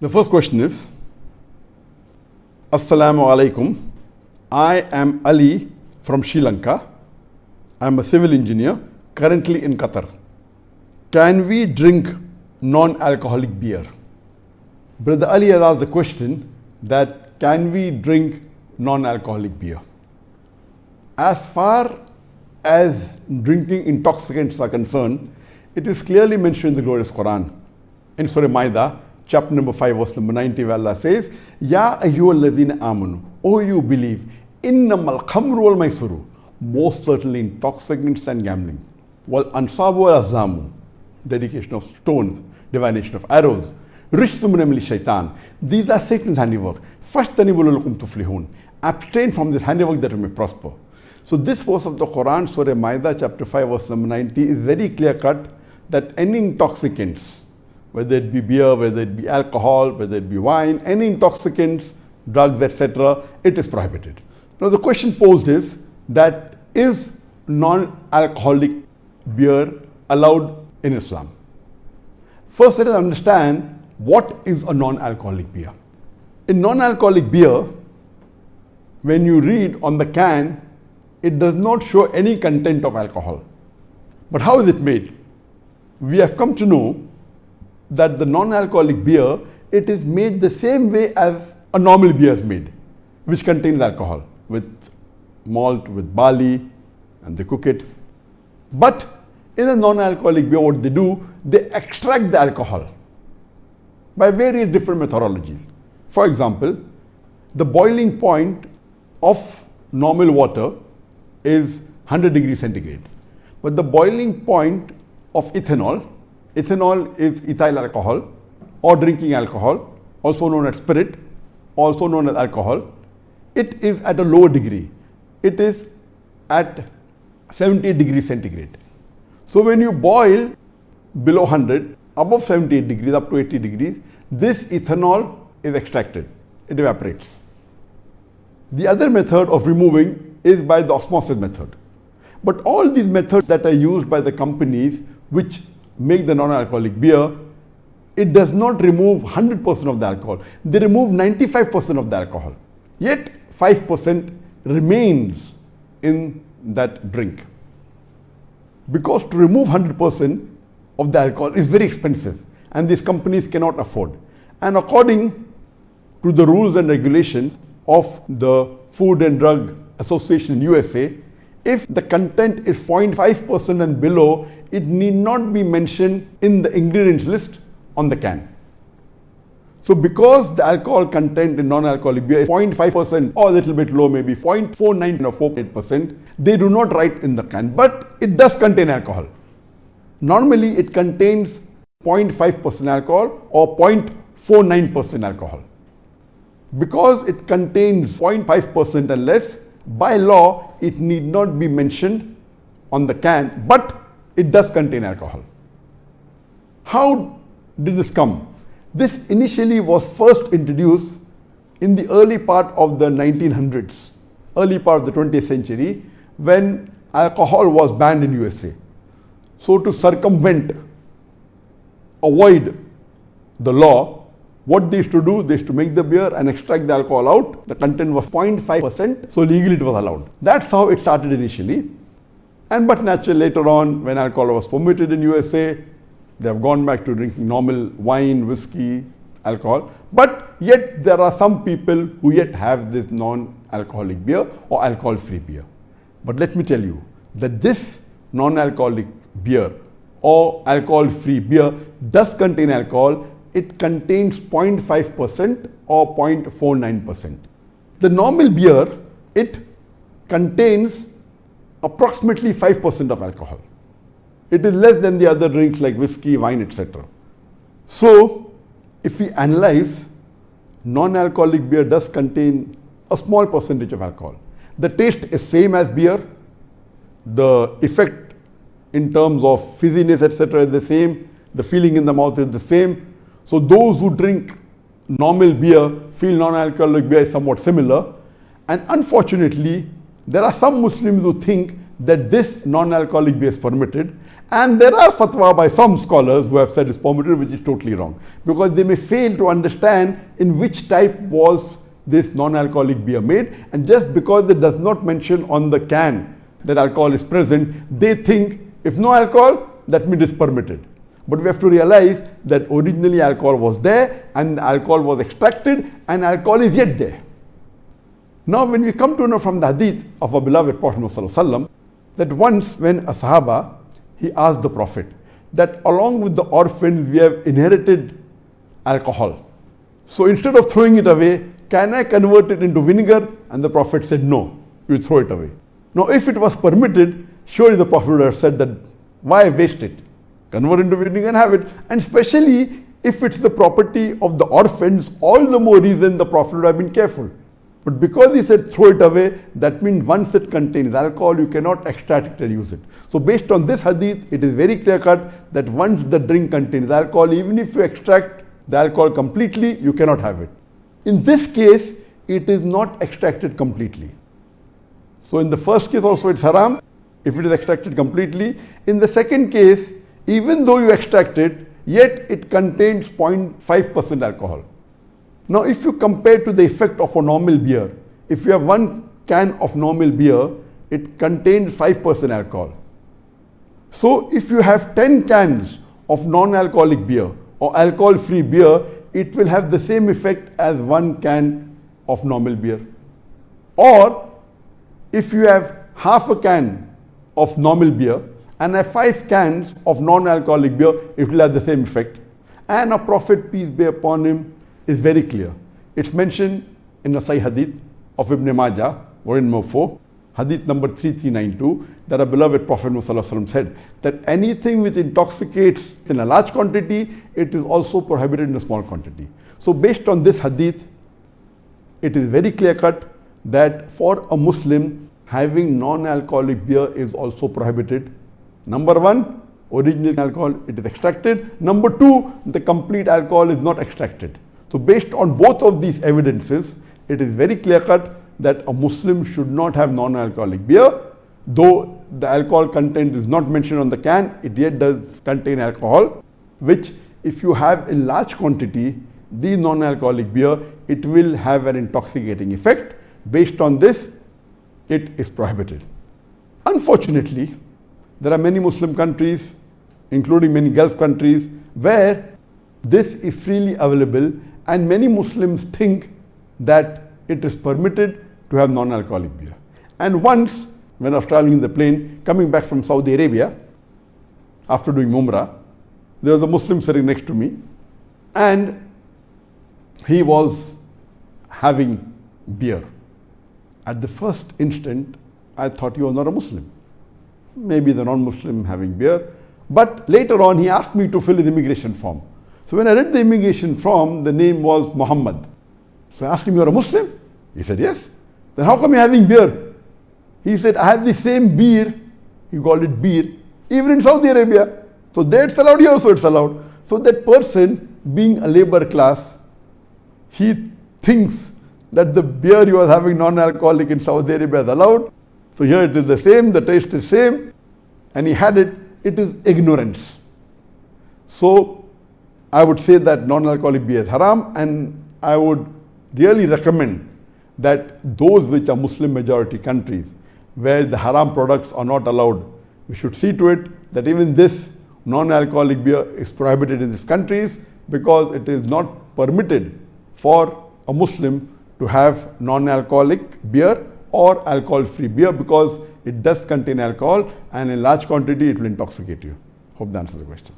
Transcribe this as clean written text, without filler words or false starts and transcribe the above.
The first question is, Assalamu alaikum. I am Ali from Sri Lanka. I am a civil engineer currently in Qatar. Can we drink non-alcoholic beer? Brother Ali has asked the question that can we drink non-alcoholic beer? As far as drinking intoxicants are concerned, it is clearly mentioned in the glorious Quran. In Surah Maida, chapter number 5, verse number 90, where Allah says, Ya ayyuhal lazina amanu, O you believe, innamal khamru wal maisuru, most certainly intoxicants and gambling, wal ansabu wal azlamu, dedication of stones, divination of arrows, rishtum min amali shaitan, these are Satan's handiwork. Fashtanibu lalakum tuflihun, abstain from this handiwork that you may prosper. So this verse of the Quran, Surah Maida, chapter 5, verse number 90, is very clear cut that any intoxicants, whether it be beer, whether it be alcohol, whether it be wine, any intoxicants, drugs, etc., it is prohibited. Now the question posed is that is non-alcoholic beer allowed in Islam? First, let us understand what is a non-alcoholic beer. In non-alcoholic beer, when you read on the can, it does not show any content of alcohol. But how is it made? We have come to know that the non-alcoholic beer, it is made the same way as a normal beer is made, which contains alcohol, with malt, with barley, and they cook it. But in a non-alcoholic beer, what they do, they extract the alcohol by various different methodologies. For example, the boiling point of normal water is 100 degrees centigrade. But the boiling point of ethanol is ethyl alcohol or drinking alcohol, also known as spirit, also known as alcohol. It is at a lower degree. It is at 78 degrees centigrade. So when you boil below 100, above 78 degrees, up to 80 degrees, this ethanol is extracted. It evaporates. The other method of removing is by the osmosis method. But all these methods that are used by the companies which make the non-alcoholic beer, it does not remove 100% of the alcohol. They remove 95% of the alcohol. Yet 5% remains in that drink. Because to remove 100% of the alcohol is very expensive and these companies cannot afford. And according to the rules and regulations of the Food and Drug Association in USA, if the content is 0.5% and below, it need not be mentioned in the ingredients list on the can. So because the alcohol content in non-alcoholic beer is 0.5% or a little bit low, maybe 0.49 or 48%, they do not write in the can, but it does contain alcohol. Normally it contains 0.5% alcohol or 0.49% alcohol. Because it contains 0.5% and less, by law, it need not be mentioned on the can, but it does contain alcohol. How did this come? This initially was first introduced in the early part of the 1900s, early part of the 20th century, when alcohol was banned in USA. So to circumvent, avoid the law, what they used to do, they used to make the beer and extract the alcohol out. The content was 0.5%, so legally it was allowed. That's how it started initially. But naturally later on, when alcohol was permitted in USA, they have gone back to drinking normal wine, whiskey, alcohol. But yet there are some people who yet have this non-alcoholic beer or alcohol-free beer. But let me tell you that this non-alcoholic beer or alcohol-free beer does contain alcohol. It contains 0.5% or 0.49%. The normal beer, it contains approximately 5% of alcohol. It is less than the other drinks like whiskey, wine, etc. So, if we analyze, non-alcoholic beer does contain a small percentage of alcohol. The taste is same as beer. The effect in terms of fizziness, etc. is the same. The feeling in the mouth is the same. So those who drink normal beer feel non-alcoholic beer is somewhat similar. And unfortunately, there are some Muslims who think that this non-alcoholic beer is permitted, and there are fatwa by some scholars who have said it's permitted, which is totally wrong, because they may fail to understand in which type was this non-alcoholic beer made, and just because it does not mention on the can that alcohol is present, they think if no alcohol, that means it's permitted. But we have to realize that originally alcohol was there, and the alcohol was extracted, and alcohol is yet there. Now when we come to know from the hadith of our beloved Prophet ﷺ, that once when a Sahaba, he asked the Prophet that along with the orphans we have inherited alcohol. So instead of throwing it away, can I convert it into vinegar? And the Prophet said, no, you throw it away. Now if it was permitted, surely the Prophet would have said that, why waste it? Convert into vinegar and have it. And especially if it's the property of the orphans, all the more reason the Prophet would have been careful. But because he said throw it away, that means once it contains alcohol, you cannot extract it and use it. So based on this hadith, it is very clear cut that once the drink contains alcohol, even if you extract the alcohol completely, you cannot have it. In this case, it is not extracted completely. So in the first case also it's haram if it is extracted completely. In the second case, even though you extract it, yet it contains 0.5% alcohol. Now if you compare to the effect of a normal beer, if you have 1 can of normal beer, it contains 5% alcohol. So if you have 10 cans of non-alcoholic beer or alcohol-free beer, it will have the same effect as 1 can of normal beer. Or if you have half a can of normal beer and have 5 cans of non-alcoholic beer, it will have the same effect. And our Prophet, peace be upon him, is very clear. It's mentioned in the Sahih Hadith of Ibn Majah, Volume number 4, Hadith number 3392, that our beloved Prophet ﷺ said that anything which intoxicates in a large quantity, it is also prohibited in a small quantity. So based on this Hadith, it is very clear cut that for a Muslim, having non-alcoholic beer is also prohibited. Number 1, original alcohol, it is extracted. Number 2, the complete alcohol is not extracted. So based on both of these evidences, it is very clear cut that a Muslim should not have non-alcoholic beer. Though the alcohol content is not mentioned on the can, it yet does contain alcohol, which if you have in large quantity, the non-alcoholic beer, it will have an intoxicating effect. Based on this, it is prohibited. Unfortunately, there are many Muslim countries, including many Gulf countries, where this is freely available, and many Muslims think that it is permitted to have non-alcoholic beer. And once, when I was traveling in the plane, coming back from Saudi Arabia, after doing Umrah, there was a Muslim sitting next to me, and he was having beer. At the first instant, I thought he was not a Muslim. Maybe the non-Muslim having beer. But later on, he asked me to fill his immigration form. So when I read the immigration form, the name was Muhammad. So I asked him, you're a Muslim? He said, yes. Then how come you're having beer? He said, I have the same beer, he called it beer, even in Saudi Arabia. So there it's allowed, here also it's allowed. So that person, being a labor class, he thinks that the beer he was having non-alcoholic in Saudi Arabia is allowed. So here it is the same, the taste is same, and he had it. It is ignorance. So I would say that non-alcoholic beer is haram, and I would really recommend that those which are Muslim majority countries, where the haram products are not allowed, we should see to it that even this non-alcoholic beer is prohibited in these countries, because it is not permitted for a Muslim to have non-alcoholic beer or alcohol-free beer, because it does contain alcohol, and in large quantity it will intoxicate you. Hope that answers the question.